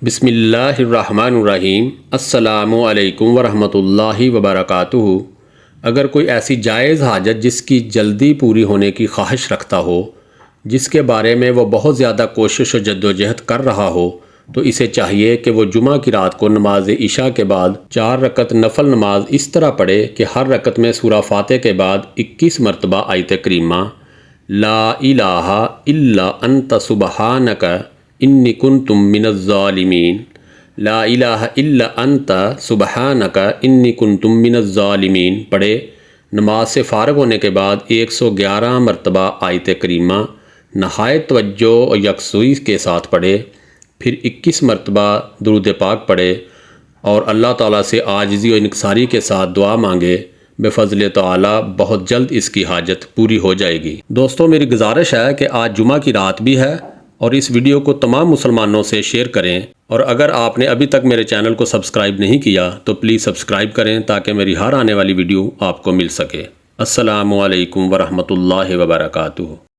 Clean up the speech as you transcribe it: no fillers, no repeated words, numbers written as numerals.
بسم اللہ الرحمن الرحیم۔ السلام علیکم ورحمۃ اللہ وبرکاتہ۔ اگر کوئی ایسی جائز حاجت جس کی جلدی پوری ہونے کی خواہش رکھتا ہو، جس کے بارے میں وہ بہت زیادہ کوشش و جد و جہد کر رہا ہو، تو اسے چاہیے کہ وہ جمعہ کی رات کو نماز عشاء کے بعد 4 رکعت نفل نماز اس طرح پڑھے کہ ہر رکعت میں سورہ فاتحہ کے بعد 21 مرتبہ آیت کریمہ لا الہ الا انت سبحانک انی کنت من الظالمین، لا الہ الا انت سبحانک انی کنت من الظالمین پڑھے۔ نماز سے فارغ ہونے کے بعد 111 مرتبہ آیت کریمہ نہایت توجہ اور یکسوئی کے ساتھ پڑھے، پھر 21 مرتبہ درود پاک پڑھے اور اللہ تعالیٰ سے عاجزی و انکساری کے ساتھ دعا مانگے۔ بفضل تعالیٰ بہت جلد اس کی حاجت پوری ہو جائے گی۔ دوستو، میری گزارش ہے کہ آج جمعہ کی رات بھی ہے اور اس ویڈیو کو تمام مسلمانوں سے شیئر کریں، اور اگر آپ نے ابھی تک میرے چینل کو سبسکرائب نہیں کیا تو پلیز سبسکرائب کریں تاکہ میری ہر آنے والی ویڈیو آپ کو مل سکے۔ السلام علیکم ورحمۃ اللہ وبرکاتہ۔